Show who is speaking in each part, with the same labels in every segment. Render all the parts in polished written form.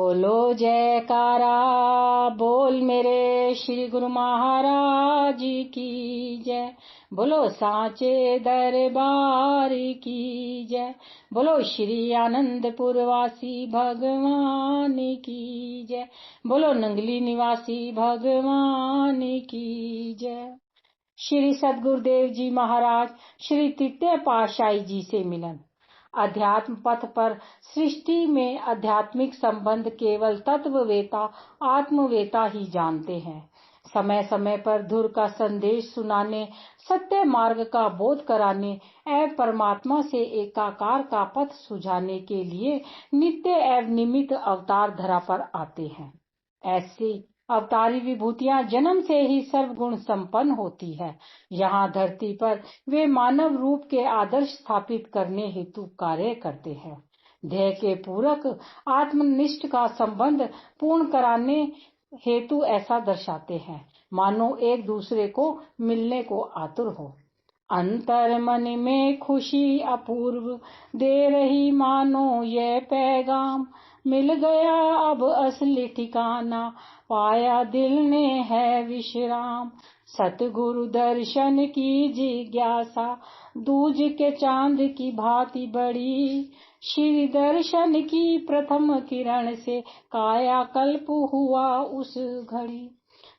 Speaker 1: बोलो जयकारा बोल मेरे श्री गुरु महाराज की जय। बोलो सांचे दरबार की जय। बोलो श्री आनंदपुर वासी भगवान की जय। बोलो नंगली निवासी भगवान की जय। श्री सद्गुरुदेव जी महाराज श्री तृतीय पातशाही जी से मिलन। अध्यात्म पथ पर सृष्टि में आध्यात्मिक संबंध केवल तत्ववेता आत्मवेता ही जानते हैं। समय समय पर धुर का संदेश सुनाने, सत्य मार्ग का बोध कराने एवं परमात्मा से एकाकार का पथ सुझाने के लिए नित्य एवं निमित्त अवतार धरा पर आते हैं। ऐसी अवतारी विभूतियां जन्म से ही सर्वगुण संपन्न होती है। यहाँ धरती पर वे मानव रूप के आदर्श स्थापित करने हेतु कार्य करते हैं। ध्येय के पूरक आत्मनिष्ठ का संबंध पूर्ण कराने हेतु ऐसा दर्शाते हैं, मानो एक दूसरे को मिलने को आतुर हो। अंतर मन में खुशी अपूर्व दे रही मानो ये पैगाम, मिल गया अब असली ठिकाना, पाया दिल ने है विश्राम। सतगुरु दर्शन की जिज्ञासा दूज के चांद की भांति बड़ी, श्री दर्शन की प्रथम किरण से कायाकल्प हुआ उस घड़ी।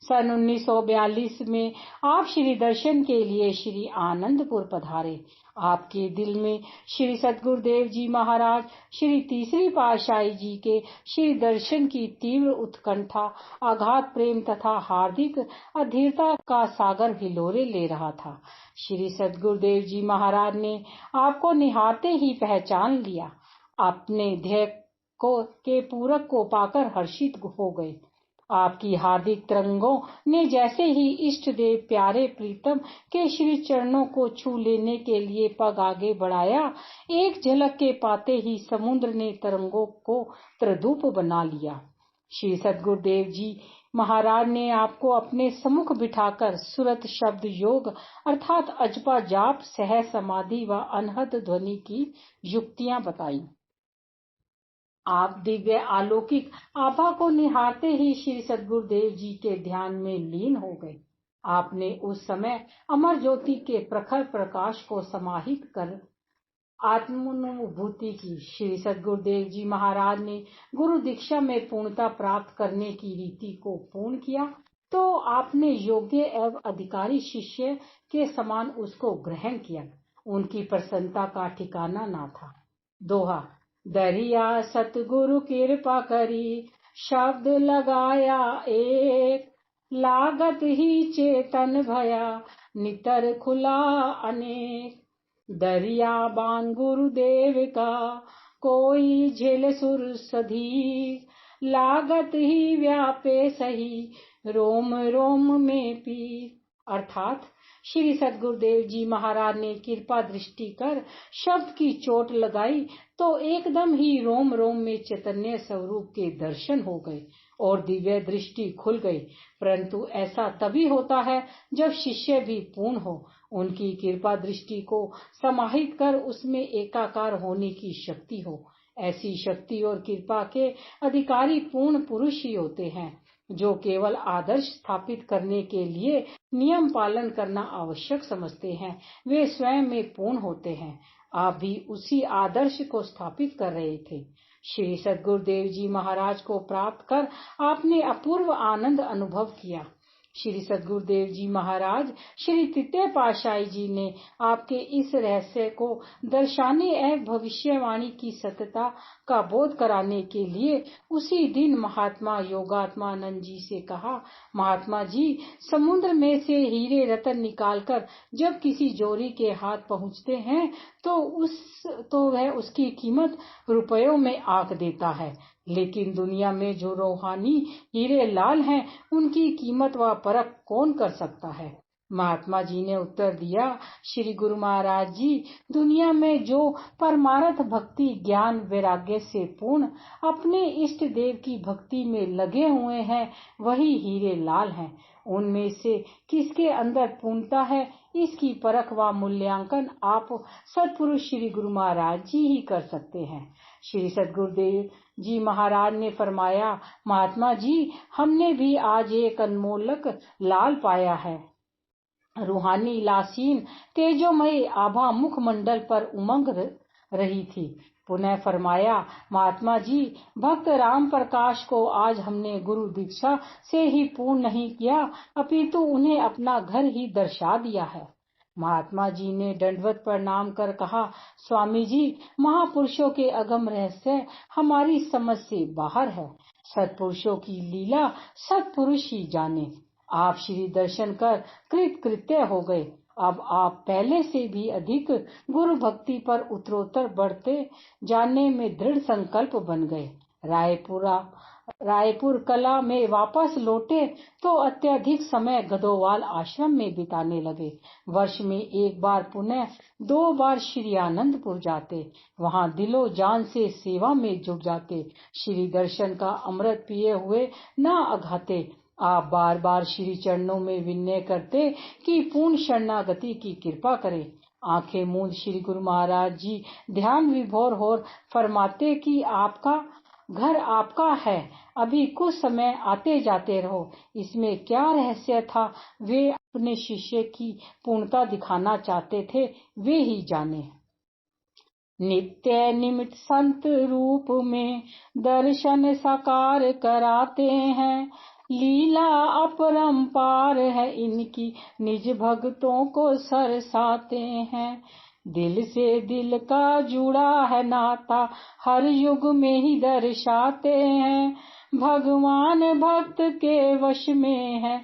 Speaker 1: सन 1942 में आप श्री दर्शन के लिए श्री आनंदपुर पधारे। आपके दिल में श्री सद्गुरुदेव जी महाराज श्री तीसरी पातशाही जी के श्री दर्शन की तीव्र उत्कंठा, अगाध प्रेम तथा हार्दिक अधीरता का सागर हिलोरे ले रहा था। श्री सद्गुरुदेव जी महाराज ने आपको निहारते ही पहचान लिया। अपने ध्येय के पूरक को पाकर हर्षित हो गए। आपकी हार्दिक तरंगों ने जैसे ही इष्ट देव प्यारे प्रीतम के श्री चरणों को छू लेने के लिए पग आगे बढ़ाया, एक झलक के पाते ही समुद्र ने तरंगों को त्रदूप बना लिया। श्री सद्गुरुदेव जी महाराज ने आपको अपने सम्मुख बिठाकर सुरत शब्द योग अर्थात अजपा जाप, सह समाधि व अनहद ध्वनि की युक्तियां बताई। आप दिव्य अलौकिक आभा को निहारते ही श्री सद्गुरुदेव जी के ध्यान में लीन हो गए। आपने उस समय अमर ज्योति के प्रखर प्रकाश को समाहित कर आत्मानुभूति की। श्री सद्गुरुदेव जी महाराज ने गुरु दीक्षा में पूर्णता प्राप्त करने की रीति को पूर्ण किया, तो आपने योग्य एवं अधिकारी शिष्य के समान उसको ग्रहण किया। उनकी प्रसन्नता का ठिकाना ना था। दोहा। दरिया सतगुरु कृपा करी, शब्द लगाया एक, लागत ही चेतन भया, नितर खुला अनेक। दरिया बान गुरुदेव का, कोई झेल सुर सधी, लागत ही व्यापे सही, रोम रोम में पी। अर्थात श्री सद्गुरुदेव जी महाराज ने कृपा दृष्टि कर शब्द की चोट लगाई तो एकदम ही रोम रोम में चैतन्य स्वरूप के दर्शन हो गए और दिव्य दृष्टि खुल गई। परंतु ऐसा तभी होता है जब शिष्य भी पूर्ण हो, उनकी कृपा दृष्टि को समाहित कर उसमें एकाकार होने की शक्ति हो। ऐसी शक्ति और कृपा के अधिकारी पूर्ण पुरुष ही होते हैं, जो केवल आदर्श स्थापित करने के लिए नियम पालन करना आवश्यक समझते हैं। वे स्वयं में पूर्ण होते हैं। आप भी उसी आदर्श को स्थापित कर रहे थे। श्री सद्गुरुदेव जी महाराज को प्राप्त कर आपने अपूर्व आनंद अनुभव किया। श्री सद्गुरुदेव जी महाराज श्री तृतीय पातशाही जी ने आपके इस रहस्य को दर्शाने एवं भविष्यवाणी की सत्यता का बोध कराने के लिए उसी दिन महात्मा योगात्मानंद जी से कहा, महात्मा जी, समुद्र में से हीरे रतन निकालकर जब किसी जोरी के हाथ पहुंचते हैं तो वह उसकी कीमत रुपयों में आंक देता है, लेकिन दुनिया में जो रूहानी हीरे लाल हैं, उनकी कीमत व परख कौन कर सकता है। महात्मा जी ने उत्तर दिया, श्री गुरु महाराज जी, दुनिया में जो परमार्थ भक्ति ज्ञान वैराग्य से पूर्ण अपने इष्ट देव की भक्ति में लगे हुए हैं, वही हीरे लाल हैं। उनमें से किसके अंदर पूर्णता है, इसकी परख व मूल्यांकन आप सतपुरुष श्री गुरु महाराज जी ही कर सकते हैं। श्री सद्गुरुदेव जी महाराज ने फरमाया, महात्मा जी, हमने भी आज एक अनमोलक लाल पाया है। रूहानी लासीन तेजोमय आभा मुखमंडल पर उमंग रही थी। पुनः फरमाया, महात्मा जी, भक्त राम प्रकाश को आज हमने गुरु दीक्षा से ही पूर्ण नहीं किया, अपितु उन्हें अपना घर ही दर्शा दिया है। महात्मा जी ने दंडवत प्रणाम कर कहा, स्वामी जी, महापुरुषों के अगम रहस्य हमारी समझ से बाहर है। सत्पुरुषों की लीला सत्पुरुष ही जाने। आप श्री दर्शन कर कृत कृत्य हो गए। अब आप पहले से भी अधिक गुरु भक्ति पर उत्तरोत्तर बढ़ते जाने में दृढ़ संकल्प बन गए। रायपुर कला में वापस लौटे तो अत्यधिक समय गधोवाल आश्रम में बिताने लगे। वर्ष में एक बार पुनः 2 बार श्री आनंदपुर जाते, वहां दिलो जान से सेवा में जुट जाते। श्री दर्शन का अमृत पिए हुए न अघाते। आप बार बार श्री चरणों में विनय करते कि पूर्ण शरणागति की कृपा करें। आंखें मूंद श्री गुरु महाराज जी ध्यान विभोर हो फरमाते कि आपका घर आपका है, अभी कुछ समय आते जाते रहो। इसमें क्या रहस्य था, वे अपने शिष्य की पूर्णता दिखाना चाहते थे, वे ही जाने। नित्य निमित्त संत रूप में दर्शन साकार कराते हैं, लीला अपरंपार है इनकी, निज भक्तों को सरसाते हैं। दिल से दिल का जुड़ा है नाता, हर युग में ही दर्शाते हैं। भगवान भक्त के वश में है,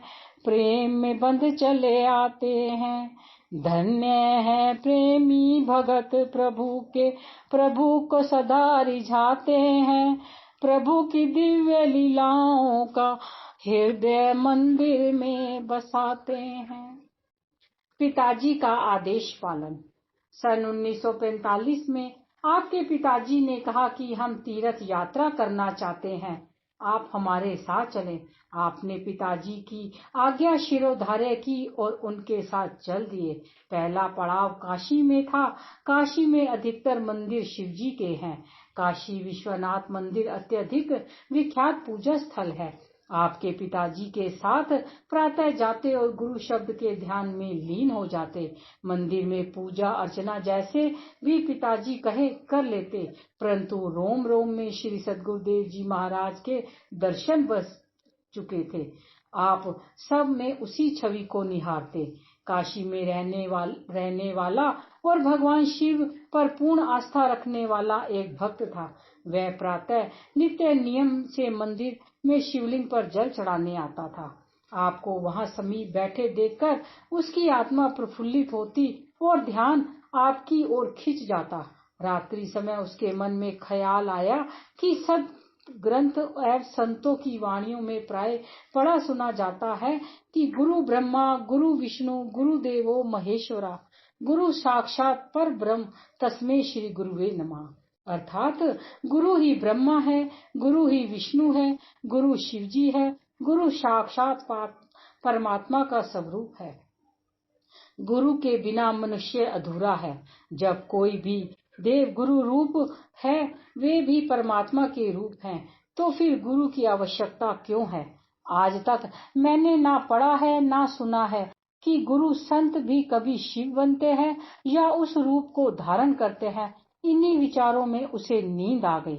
Speaker 1: प्रेम में बंध चले आते हैं। धन्य है प्रेमी भगत प्रभु के, प्रभु को सदा रिझाते हैं। प्रभु की दिव्य लीलाओं का हृदय मंदिर में बसाते हैं। पिताजी का आदेश पालन। सन 1945 में आपके पिताजी ने कहा कि हम तीर्थ यात्रा करना चाहते हैं, आप हमारे साथ चलें। आपने पिताजी की आज्ञा शिरोधार्य की और उनके साथ चल दिए। पहला पड़ाव काशी में था। काशी में अधिकतर मंदिर शिवजी के हैं। काशी विश्वनाथ मंदिर अत्यधिक विख्यात पूजा स्थल है। आपके पिताजी के साथ प्रातः जाते और गुरु शब्द के ध्यान में लीन हो जाते। मंदिर में पूजा अर्चना जैसे भी पिताजी कहे कर लेते, परंतु रोम रोम में श्री सद्गुरुदेव जी महाराज के दर्शन बस चुके थे। आप सब में उसी छवि को निहारते। काशी में रहने वाला और भगवान शिव पर पूर्ण आस्था रखने वाला एक भक्त था। वह प्रातः नित्य नियम से मंदिर में शिवलिंग पर जल चढ़ाने आता था। आपको वहां समीप बैठे देखकर उसकी आत्मा प्रफुल्लित होती और ध्यान आपकी ओर खिंच जाता। रात्रि समय उसके मन में ख्याल आया कि सद ग्रंथ एवं संतों की वाणियों में प्राय पढ़ा सुना जाता है कि गुरु ब्रह्मा गुरु विष्णु गुरु देवो महेश्वरा, गुरु साक्षात पर ब्रह्म तस्मै श्री गुरुवे नमः। अर्थात गुरु ही ब्रह्मा है, गुरु ही विष्णु है, गुरु शिवजी है, गुरु साक्षात परमात्मा का स्वरूप है। गुरु के बिना मनुष्य अधूरा है। जब कोई भी देव गुरु रूप है, वे भी परमात्मा के रूप हैं, तो फिर गुरु की आवश्यकता क्यों है? आज तक मैंने ना पढ़ा है ना सुना है कि गुरु संत भी कभी शिव बनते हैं या उस रूप को धारण करते हैं। इन्हीं विचारों में उसे नींद आ गई।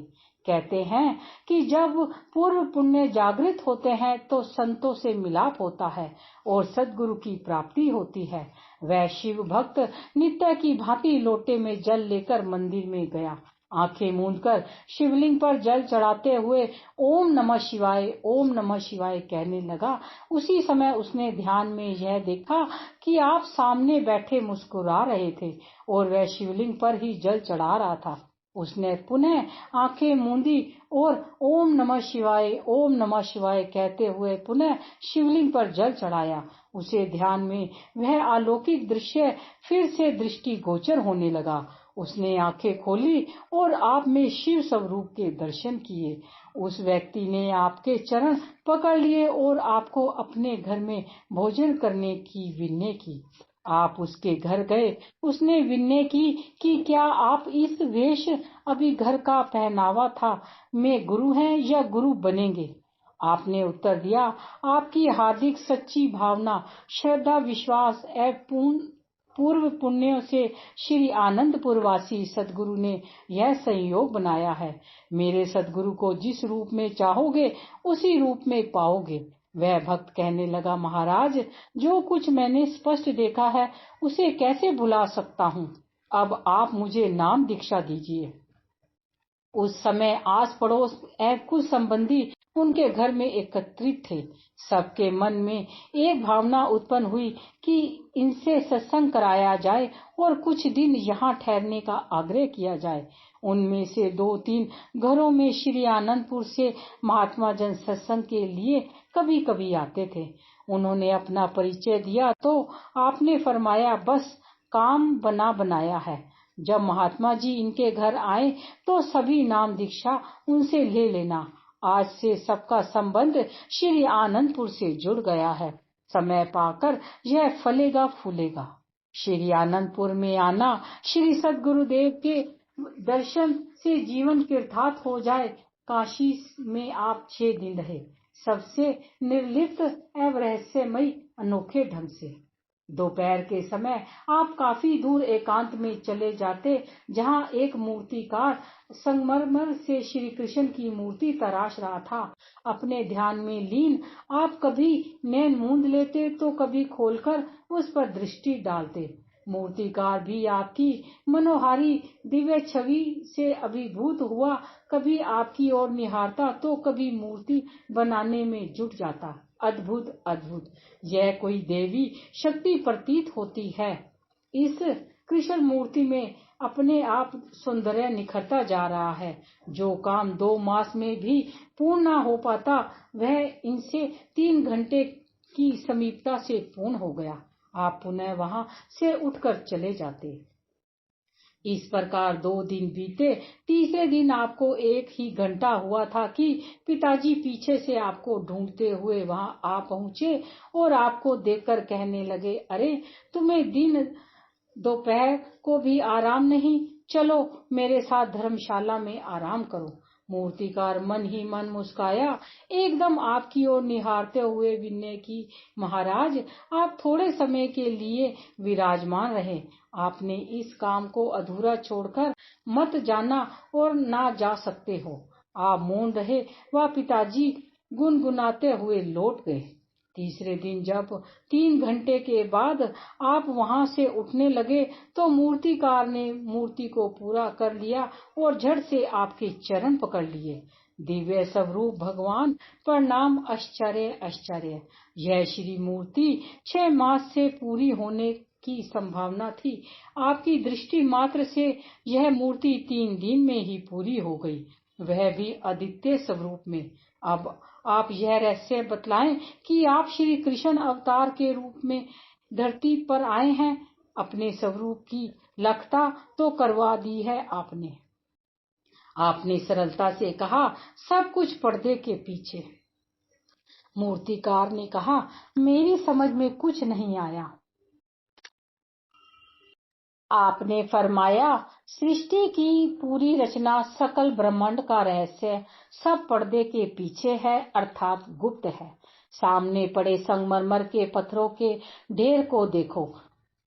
Speaker 1: कहते हैं कि जब पूर्व पुण्य जागृत होते हैं तो संतों से मिलाप होता है और सद्गुरु की प्राप्ति होती है। वह शिव भक्त नित्य की भांति लोटे में जल लेकर मंदिर में गया। आंखें मूंदकर शिवलिंग पर जल चढ़ाते हुए ओम नमः शिवाय कहने लगा। उसी समय उसने ध्यान में यह देखा कि आप सामने बैठे मुस्कुरा रहे थे और वह शिवलिंग पर ही जल चढ़ा रहा था। उसने पुनः आंखें मूंदी और ओम नमः शिवाय कहते हुए पुनः शिवलिंग पर जल चढ़ाया। उसे ध्यान में वह अलौकिक दृश्य फिर से दृष्टि गोचर होने लगा। उसने आंखें खोली और आप में शिव स्वरूप के दर्शन किए। उस व्यक्ति ने आपके चरण पकड़ लिए और आपको अपने घर में भोजन करने की विनय की। आप उसके घर गए। उसने विनय की कि क्या आप इस वेश अभी घर का पहनावा था में गुरु हैं या गुरु बनेंगे? आपने उत्तर दिया, आपकी हार्दिक सच्ची भावना, श्रद्धा, विश्वास एवं पूर्व पुण्यों से श्री आनंदपुरवासी सदगुरु ने यह संयोग बनाया है। मेरे सदगुरु को जिस रूप में चाहोगे उसी रूप में पाओगे। वह भक्त कहने लगा, महाराज, जो कुछ मैंने स्पष्ट देखा है उसे कैसे भुला सकता हूँ। अब आप मुझे नाम दीक्षा दीजिए। उस समय आस पड़ोस एवं कुछ संबंधी उनके घर में एकत्रित थे। सबके मन में एक भावना उत्पन्न हुई कि इनसे सत्संग कराया जाए और कुछ दिन यहाँ ठहरने का आग्रह किया जाए। उनमें से 2-3 घरों में श्री आनंदपुर से महात्मा जन सत्संग के लिए कभी कभी आते थे। उन्होंने अपना परिचय दिया तो आपने फरमाया, बस काम बना बनाया है। जब महात्मा जी इनके घर आए तो सभी नाम दीक्षा उनसे ले लेना। आज से सबका संबंध श्री आनंदपुर से जुड़ गया है। समय पाकर यह फलेगा फूलेगा। श्री आनंदपुर में आना, श्री सद्गुरुदेव के दर्शन से जीवन कृतार्थ हो जाए। काशी में आप 6 दिन रहे, सबसे निर्लिप्त एवं रहस्यमयी अनोखे ढंग से। दोपहर के समय आप काफी दूर एकांत में चले जाते, जहाँ एक मूर्तिकार संगमरमर से श्री कृष्ण की मूर्ति तराश रहा था। अपने ध्यान में लीन आप कभी नैन मूंद लेते तो कभी खोलकर उस पर दृष्टि डालते। मूर्तिकार भी आपकी मनोहारी दिव्य छवि से अभिभूत हुआ, कभी आपकी ओर निहारता तो कभी मूर्ति बनाने में जुट जाता। अद्भुत अद्भुत, यह कोई देवी शक्ति प्रतीत होती है। इस कृष्ण मूर्ति में अपने आप सौंदर्य निखरता जा रहा है। जो काम 2 मास में भी पूर्ण न हो पाता, वह इनसे 3 घंटे की समीपता से पूर्ण हो गया। आप पुनः वहां से उठकर चले जाते। इस प्रकार 2 दिन बीते। तीसरे दिन आपको 1 ही घंटा हुआ था कि पिताजी पीछे से आपको ढूंढते हुए वहां आ पहुंचे और आपको देखकर कहने लगे, अरे तुम्हें दिन दोपहर को भी आराम नहीं, चलो मेरे साथ धर्मशाला में आराम करो। मूर्तिकार मन ही मन मुस्काया, एकदम आपकी ओर निहारते हुए विनय की, महाराज आप थोड़े समय के लिए विराजमान रहे। आपने इस काम को अधूरा छोड़कर मत जाना और ना जा सकते हो। आप मौन रहे। वह पिताजी गुनगुनाते हुए लौट गए। तीसरे दिन जब 3 घंटे के बाद आप वहां से उठने लगे तो मूर्तिकार ने मूर्ति को पूरा कर लिया और झट से आपके चरण पकड़ लिए। दिव्य स्वरूप भगवान, प्रणाम, आश्चर्य आश्चर्य। यह श्री मूर्ति 6 मास से पूरी होने की संभावना थी। आपकी दृष्टि मात्र से यह मूर्ति 3 दिन में ही पूरी हो गई, वह भी अद्वितीय स्वरूप में। अब आप यह रहस्य बतलाएं कि आप श्री कृष्ण अवतार के रूप में धरती पर आए हैं। अपने स्वरूप की लखता तो करवा दी है आपने। आपने सरलता से कहा, सब कुछ पर्दे के पीछे। मूर्तिकार ने कहा, मेरी समझ में कुछ नहीं आया। आपने फरमाया, सृष्टि की पूरी रचना, सकल ब्रह्मांड का रहस्य सब पर्दे के पीछे है, अर्थात गुप्त है। सामने पड़े संगमरमर के पत्थरों के ढेर को देखो,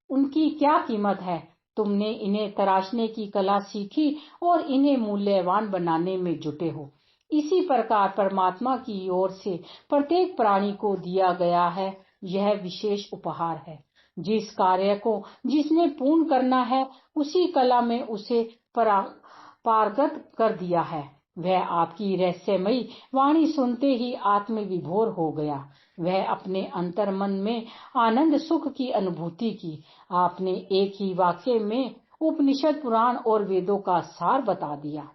Speaker 1: उनकी क्या कीमत है। तुमने इन्हें तराशने की कला सीखी और इन्हें मूल्यवान बनाने में जुटे हो। इसी प्रकार परमात्मा की ओर से प्रत्येक प्राणी को दिया गया है यह विशेष उपहार है। जिस कार्य को जिसने पूर्ण करना है, उसी कला में उसे पारंगत कर दिया है। वह आपकी रहस्यमयी वाणी सुनते ही आत्मविभोर हो गया। वह अपने अंतर मन में आनंद सुख की अनुभूति की। आपने एक ही वाक्य में उपनिषद, पुराण और वेदों का सार बता दिया।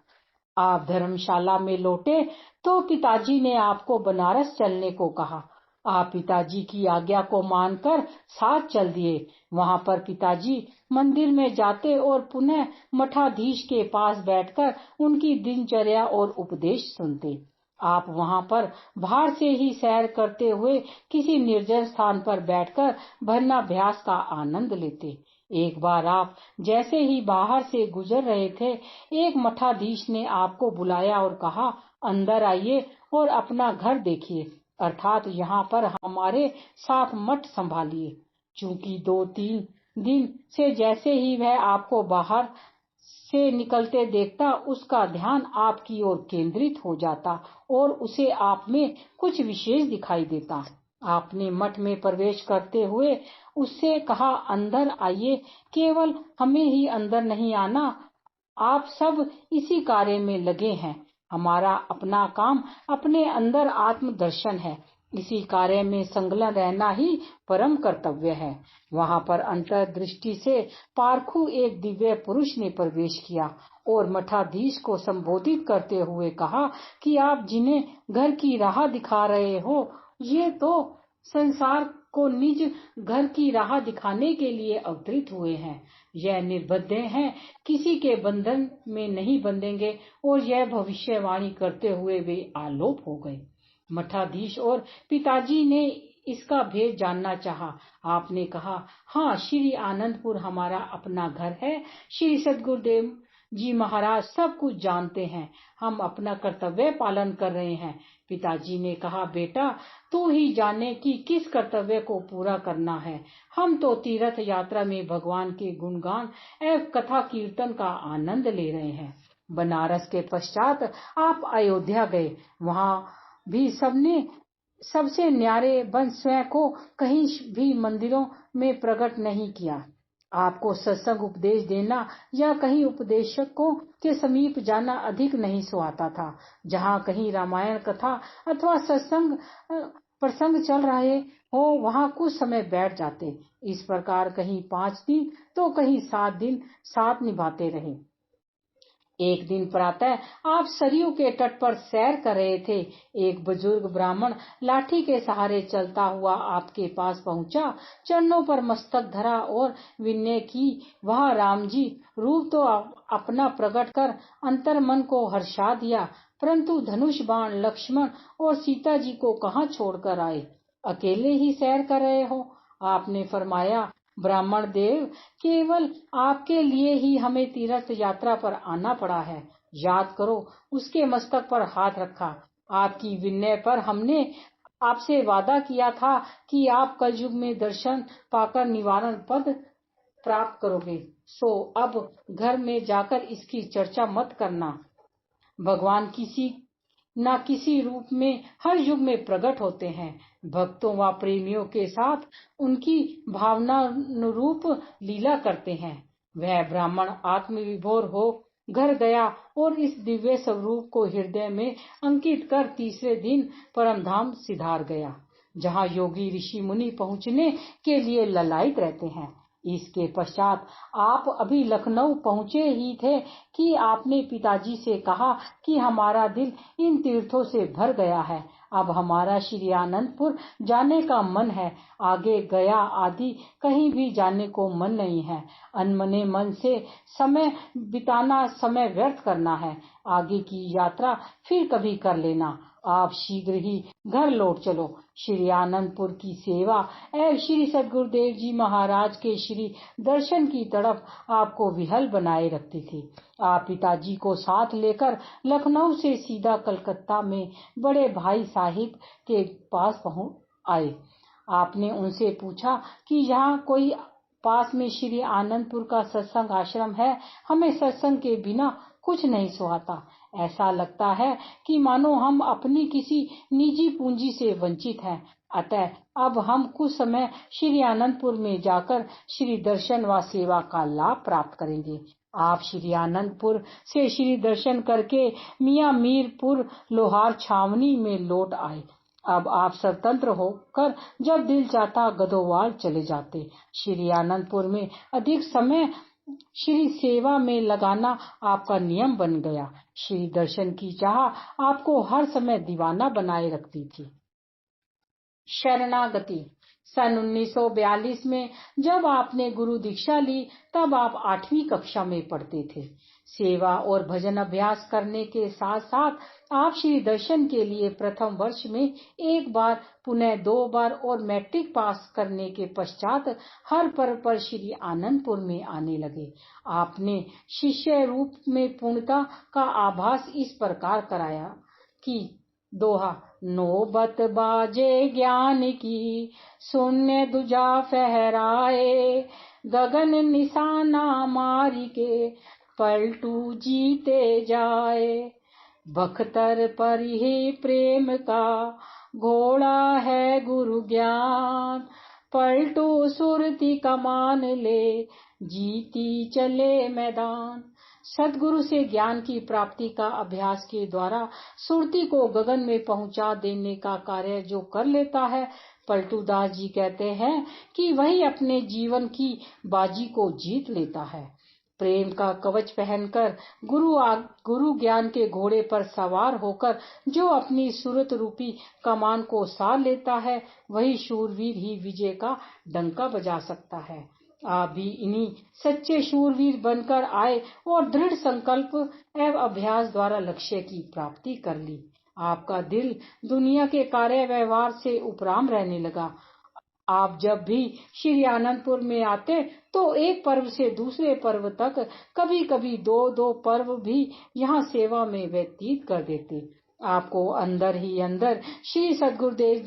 Speaker 1: आप धर्मशाला में लौटे तो पिताजी ने आपको बनारस चलने को कहा। आप पिताजी की आज्ञा को मानकर साथ चल दिए। वहां पर पिताजी मंदिर में जाते और पुनः मठाधीश के पास बैठकर उनकी दिनचर्या और उपदेश सुनते। आप वहां पर बाहर से ही सैर करते हुए किसी निर्जन स्थान पर बैठकर भजनाभ्यास का आनंद लेते। एक बार आप जैसे ही बाहर से गुजर रहे थे, एक मठाधीश ने आपको बुलाया और कहा, अंदर आइए और अपना घर देखिए, अर्थात यहाँ पर हमारे साथ मठ संभालिए। चूंकि 2-3 दिन से जैसे ही वह आपको बाहर से निकलते देखता, उसका ध्यान आपकी ओर केंद्रित हो जाता और उसे आप में कुछ विशेष दिखाई देता। आपने मठ में प्रवेश करते हुए उससे कहा, अंदर आइए, केवल हमें ही अंदर नहीं आना, आप सब इसी कार्य में लगे हैं। हमारा अपना काम अपने अंदर आत्म दर्शन है, इसी कार्य में संलग्न रहना ही परम कर्तव्य है। वहां पर अंतर्दृष्टि से पारखू एक दिव्य पुरुष ने प्रवेश किया और मठाधीश को संबोधित करते हुए कहा कि आप जिन्हें घर की राह दिखा रहे हो, ये तो संसार को निज घर की राह दिखाने के लिए अवतरित हुए हैं। यह निर्बद्ध हैं, किसी के बंधन में नहीं बंधेंगे। और यह भविष्यवाणी करते हुए वे आलोप हो गए। मठाधीश और पिताजी ने इसका भेद जानना चाहा। आपने कहा, हाँ, श्री आनंदपुर हमारा अपना घर है। श्री सद्गुरुदेव जी महाराज सब कुछ जानते हैं, हम अपना कर्तव्य पालन कर रहे हैं। पिताजी ने कहा, बेटा, तू ही जाने कि किस कर्तव्य को पूरा करना है। हम तो तीर्थ यात्रा में भगवान के गुणगान एवं कथा कीर्तन का आनंद ले रहे हैं। बनारस के पश्चात आप अयोध्या गए। वहां भी सबसे न्यारे बन स्वयं को कहीं भी मंदिरों में प्रकट नहीं किया। आपको सत्संग उपदेश देना या कहीं उपदेशकों के समीप जाना अधिक नहीं सुहाता था। जहाँ कहीं रामायण कथा अथवा सत्संग प्रसंग चल रहे हो, वहाँ कुछ समय बैठ जाते। इस प्रकार कहीं 5 दिन तो कहीं 7 दिन साथ निभाते रहे। एक दिन प्रातः आप सरयू के तट पर सैर कर रहे थे। एक बुजुर्ग ब्राह्मण लाठी के सहारे चलता हुआ आपके पास पहुंचा। चरणों पर मस्तक धरा और विनय की, वह राम जी रूप तो अपना प्रकट कर अंतर मन को हर्षा दिया, परंतु धनुष बाण लक्ष्मण और सीता जी को कहाँ छोड़कर आए? अकेले ही सैर कर रहे हो? आपने फरमाया, ब्राह्मण देव, केवल आपके लिए ही हमें तीर्थ यात्रा पर आना पड़ा है। याद करो, उसके मस्तक पर हाथ रखा। आपकी विनय पर हमने आपसे वादा किया था कि आप कलयुग में दर्शन पाकर निवारण पद प्राप्त करोगे। सो अब घर में जाकर इसकी चर्चा मत करना। भगवान किसी न किसी रूप में हर युग में प्रकट होते हैं। भक्तों व प्रेमियों के साथ उनकी भावनानुरूप लीला करते हैं। वह ब्राह्मण आत्मविभोर हो घर गया और इस दिव्य स्वरूप को हृदय में अंकित कर तीसरे दिन परमधाम सिधार गया, जहाँ योगी ऋषि मुनि पहुँचने के लिए ललायित रहते हैं। इसके पश्चात आप अभी लखनऊ पहुँचे ही थे कि आपने पिताजी से कहा कि हमारा दिल इन तीर्थों से भर गया है, अब हमारा श्री आनंदपुर जाने का मन है। आगे गया आदि कहीं भी जाने को मन नहीं है। अनमने मन से समय बिताना समय व्यर्थ करना है। आगे की यात्रा फिर कभी कर लेना। आप शीघ्र ही घर लौट चलो। श्री आनंदपुर की सेवा एवं श्री सद्गुरुदेव जी महाराज के श्री दर्शन की तड़प आपको विहल बनाए रखती थी। आप पिताजी को साथ लेकर लखनऊ से सीधा कलकत्ता में बड़े भाई साहिब के पास पहुंच आए। आपने उनसे पूछा कि यहाँ कोई पास में श्री आनंदपुर का सत्संग आश्रम है? हमें सत्संग के बिना कुछ नहीं सुहाता। ऐसा लगता है कि मानो हम अपनी किसी निजी पूंजी से वंचित हैं। अतः अब हम कुछ समय श्री आनंदपुर में जाकर श्री दर्शन व सेवा का लाभ प्राप्त करेंगे। आप श्री आनंदपुर से श्री दर्शन करके मियाँ मीरपुर लोहार छावनी में लौट आए। अब आप स्वतंत्र होकर जब दिल चाहता गधोवाल चले जाते। श्री आनंदपुर में अधिक समय श्री सेवा में लगाना आपका नियम बन गया। श्री दर्शन की चाह आपको हर समय दीवाना बनाए रखती थी। शरणागति। सन 1942 में जब आपने गुरु दीक्षा ली तब आप 8वीं कक्षा में पढ़ते थे। सेवा और भजन अभ्यास करने के साथ साथ आप श्री दर्शन के लिए प्रथम वर्ष में एक बार, पुनः 2 बार और मैट्रिक पास करने के पश्चात हर पर्व पर श्री आनंदपुर में आने लगे। आपने शिष्य रूप में पूर्णता का आभास इस प्रकार कराया कि दोहा, नौबत बाजे ज्ञान की, शून्य दुजा फहराए, गगन निशाना मारी के, पलटू जीते जाए। बख्तर पर ही प्रेम का घोड़ा है गुरु ज्ञान, पलटू सुरती कमान ले, जीती चले मैदान। सदगुरु से ज्ञान की प्राप्ति का अभ्यास के द्वारा सुरती को गगन में पहुंचा देने का कार्य जो कर लेता है, पलटू दास जी कहते हैं कि वही अपने जीवन की बाजी को जीत लेता है। प्रेम का कवच पहनकर गुरु ज्ञान के घोड़े पर सवार होकर जो अपनी सूरत रूपी कमान को सार लेता है, वही शूरवीर ही विजय का डंका बजा सकता है। आप भी इन्हीं सच्चे शूरवीर बनकर आए और दृढ़ संकल्प एवं अभ्यास द्वारा लक्ष्य की प्राप्ति कर ली। आपका दिल दुनिया के कार्य व्यवहार से उपराम रहने लगा। आप जब भी श्री आनंदपुर में आते तो एक पर्व से दूसरे पर्व तक, कभी कभी 2-2 पर्व भी यहाँ सेवा में व्यतीत कर देते। आपको अंदर ही अंदर श्री सद्गुरुदेव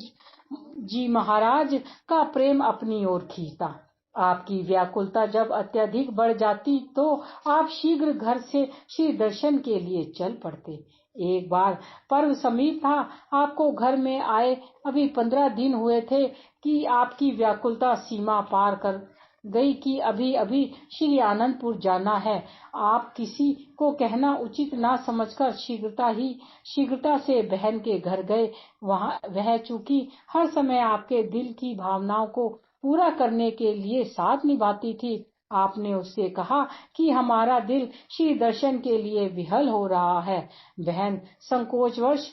Speaker 1: जी महाराज का प्रेम अपनी ओर खींचता। आपकी व्याकुलता जब अत्यधिक बढ़ जाती तो आप शीघ्र घर से श्री दर्शन के लिए चल पड़ते। एक बार पर्व समीप था, आपको घर में आए अभी 15 दिन हुए थे कि आपकी व्याकुलता सीमा पार कर गई कि अभी अभी श्री आनंदपुर जाना है। आप किसी को कहना उचित ना समझकर शीघ्रता से बहन के घर गए। वह चूंकि हर समय आपके दिल की भावनाओं को पूरा करने के लिए साथ निभाती थी, आपने उससे कहा कि हमारा दिल श्री दर्शन के लिए विहल हो रहा है। बहन संकोचवश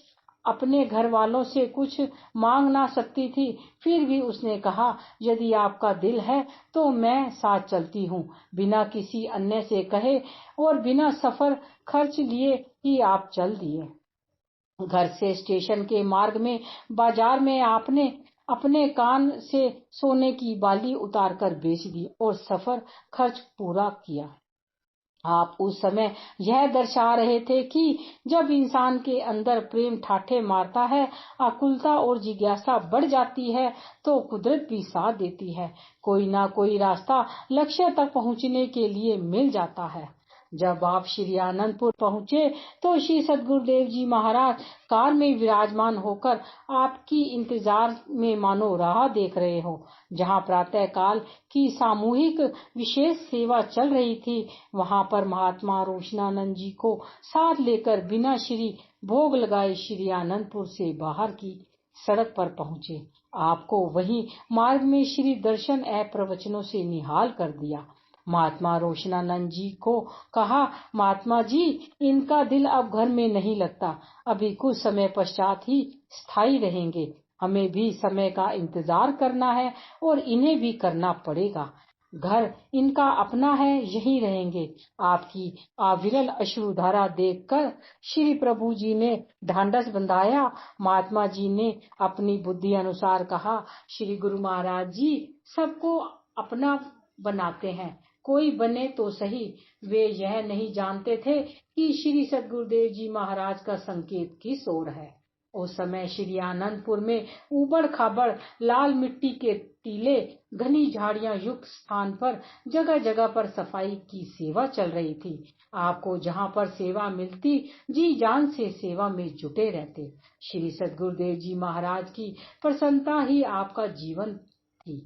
Speaker 1: अपने घर वालों से कुछ मांग ना सकती थी, फिर भी उसने कहा, यदि आपका दिल है तो मैं साथ चलती हूँ। बिना किसी अन्य से कहे और बिना सफर खर्च लिए ही आप चल दिए। घर से स्टेशन के मार्ग में बाजार में आपने अपने कान से सोने की बाली उतारकर बेच दी और सफर खर्च पूरा किया। आप उस समय यह दर्शा रहे थे कि जब इंसान के अंदर प्रेम ठाठे मारता है, आकुलता और जिज्ञासा बढ़ जाती है, तो कुदरत भी साथ देती है। कोई ना कोई रास्ता लक्ष्य तक पहुंचने के लिए मिल जाता है। जब आप श्री आनंदपुर पहुंचे तो श्री सद्गुरुदेव जी महाराज कार में विराजमान होकर आपकी इंतजार में मानो राह देख रहे हो। जहां प्रातः काल की सामूहिक विशेष सेवा चल रही थी, वहां पर महात्मा रोशनानंद जी को साथ लेकर बिना श्री भोग लगाए श्री आनंदपुर से बाहर की सड़क पर पहुंचे। आपको वहीं मार्ग में श्री दर्शन प्रवचनों से निहाल कर दिया। महात्मा रोशनानंद जी को कहा, महात्मा जी, इनका दिल अब घर में नहीं लगता, अभी कुछ समय पश्चात ही स्थायी रहेंगे। हमें भी समय का इंतजार करना है और इन्हें भी करना पड़ेगा। घर इनका अपना है, यहीं रहेंगे। आपकी अविरल अश्रुधारा देखकर श्री प्रभु जी ने ढांढस बंधाया। महात्मा जी ने अपनी बुद्धि अनुसार कहा, श्री गुरु महाराज जी सबको अपना बनाते हैं, कोई बने तो सही। वे यह नहीं जानते थे कि श्री सद्गुरुदेव जी महाराज का संकेत किस ओर है। उस समय श्री आनंदपुर में उबड़ खाबड़ लाल मिट्टी के टीले, घनी झाड़ियां युक्त स्थान पर जगह जगह पर सफाई की सेवा चल रही थी। आपको जहां पर सेवा मिलती, जी जान से सेवा में जुटे रहते। श्री सद्गुरुदेव जी महाराज की प्रसन्नता ही आपका जीवन थी।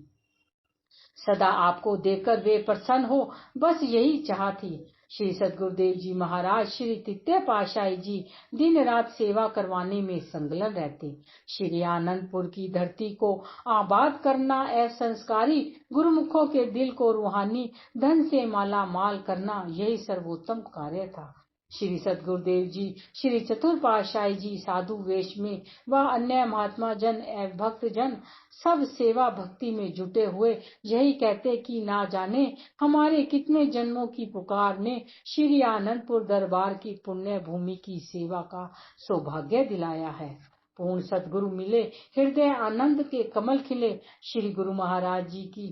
Speaker 1: सदा आपको देखकर वे प्रसन्न हो, बस यही चाह थी। श्री सद्गुरुदेव जी महाराज श्री तृतीय पातशाही जी दिन रात सेवा करवाने में संलग्न रहते। श्री आनंदपुर की धरती को आबाद करना एवं संस्कारी गुरुमुखों के दिल को रूहानी धन से माला माल करना यही सर्वोत्तम कार्य था। श्री सद्गुरुदेव जी श्री चतुर पातशाही जी साधु वेश में व अन्य महात्मा जन एवं भक्त जन सब सेवा भक्ति में जुटे हुए यही कहते कि ना जाने हमारे कितने जन्मों की पुकार ने श्री आनंदपुर दरबार की पुण्य भूमि की सेवा का सौभाग्य दिलाया है। पूर्ण सद्गुरु मिले, हृदय आनंद के कमल खिले। श्री गुरु महाराज जी की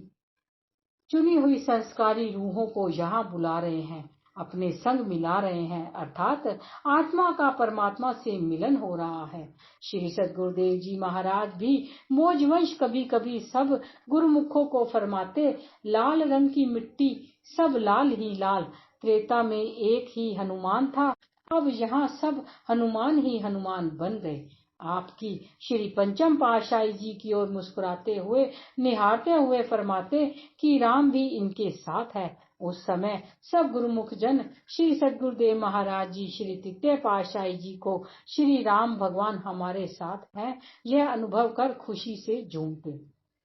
Speaker 1: चुनी हुई संस्कारी रूहों को यहाँ बुला रहे हैं, अपने संग मिला रहे हैं, अर्थात आत्मा का परमात्मा से मिलन हो रहा है। श्री सद्गुरुदेव जी महाराज भी मोजवंश कभी कभी सब गुरुमुखों को फरमाते, लाल रंग की मिट्टी सब लाल ही लाल, त्रेता में एक ही हनुमान था, अब यहाँ सब हनुमान ही हनुमान बन गए। आपकी श्री पंचम पातशाही जी की ओर मुस्कुराते हुए निहारते हुए फरमाते कि राम भी इनके साथ है। उस समय सब गुरुमुख जन श्री सद्गुरुदेव महाराज जी श्री तृतीय पातशाही जी को श्री राम भगवान हमारे साथ हैं यह अनुभव कर खुशी से झूमते।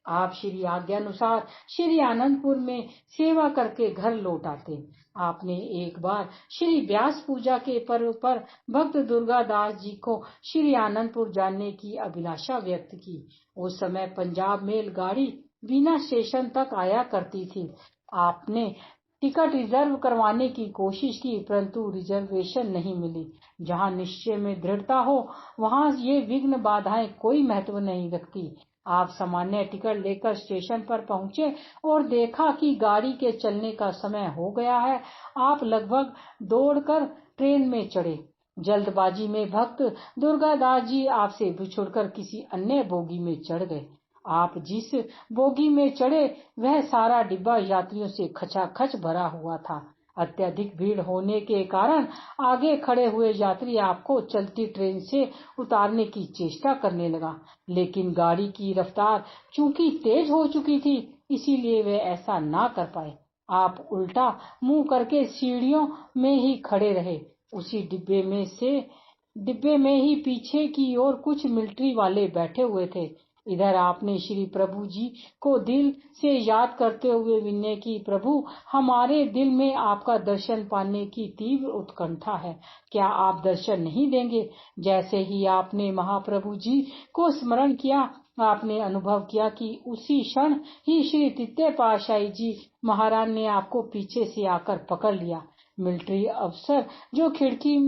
Speaker 1: आप श्री आज्ञानुसार श्री आनंदपुर में सेवा करके घर लौट आते। आपने एक बार श्री व्यास पूजा के पर्व पर भक्त दुर्गा दास जी को श्री आनंदपुर जाने की अभिलाषा व्यक्त की। उस समय पंजाब मेल गाड़ी बीना स्टेशन तक आया करती थी। आपने टिकट रिजर्व करवाने की कोशिश की, परंतु रिजर्वेशन नहीं मिली। जहां निश्चय में दृढ़ता हो वहां ये विघ्न बाधाएं कोई महत्व नहीं रखती। आप सामान्य टिकट लेकर स्टेशन पर पहुंचे और देखा कि गाड़ी के चलने का समय हो गया है। आप लगभग दौड़कर ट्रेन में चढ़े। जल्दबाजी में भक्त दुर्गादास जी आपसे बिछुड़कर किसी अन्य बोगी में चढ़ गए। आप जिस बोगी में चढ़े वह सारा डिब्बा यात्रियों से खचाखच भरा हुआ था। अत्यधिक भीड़ होने के कारण आगे खड़े हुए यात्री आपको चलती ट्रेन से उतारने की चेष्टा करने लगा, लेकिन गाड़ी की रफ्तार चूंकि तेज हो चुकी थी इसीलिए वे ऐसा ना कर पाए। आप उल्टा मुंह करके सीढ़ियों में ही खड़े रहे। उसी डिब्बे में ही पीछे की ओर कुछ मिलिट्री वाले बैठे हुए थे। इधर आपने श्री प्रभु जी को दिल से याद करते हुए विनय की, प्रभु हमारे दिल में आपका दर्शन पाने की तीव्र उत्कंठा है, क्या आप दर्शन नहीं देंगे? जैसे ही आपने महाप्रभु जी को स्मरण किया, आपने अनुभव किया कि उसी क्षण ही श्री तृतीय पातशाही जी महाराज ने आपको पीछे से आकर पकड़ लिया। मिलिट्री अफसर जो खिड़की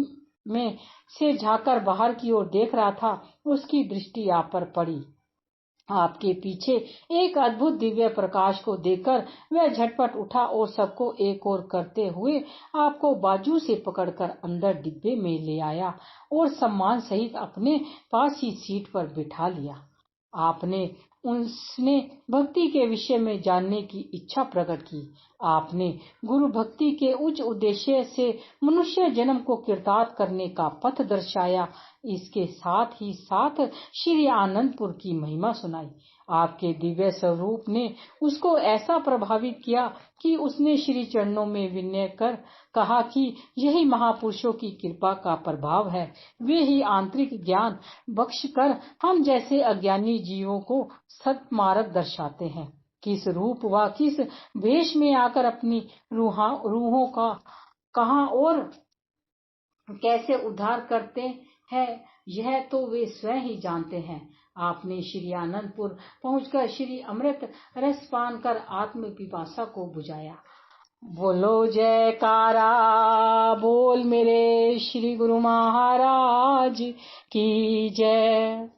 Speaker 1: में से झांककर बाहर की ओर देख रहा था, उसकी दृष्टि आप पर पड़ी। आपके पीछे एक अद्भुत दिव्य प्रकाश को देखकर वह झटपट उठा और सबको एक ओर करते हुए आपको बाजू से पकड़कर अंदर डिब्बे में ले आया और सम्मान सहित अपने पास ही सीट पर बिठा लिया। उसने भक्ति के विषय में जानने की इच्छा प्रकट की। आपने गुरु भक्ति के उच्च उद्देश्य से मनुष्य जन्म को कृतार्थ करने का पथ दर्शाया। इसके साथ ही साथ श्री आनंदपुर की महिमा सुनाई। आपके दिव्य स्वरूप ने उसको ऐसा प्रभावित किया कि उसने श्री चरणों में विनय कर कहा कि यही महापुरुषों की कृपा का प्रभाव है। वे ही आंतरिक ज्ञान बख्श कर हम जैसे अज्ञानी जीवों को सत्मार्ग दर्शाते हैं। किस रूप व किस वेश में आकर अपनी रूहों का कहां और कैसे उद्धार करते हैं यह तो वे स्वयं ही जानते हैं। आपने श्री आनंदपुर पहुंचकर श्री अमृत रस पान कर आत्म पिपासा को बुझाया। बोलो जयकारा बोल मेरे श्री गुरु महाराज की जय।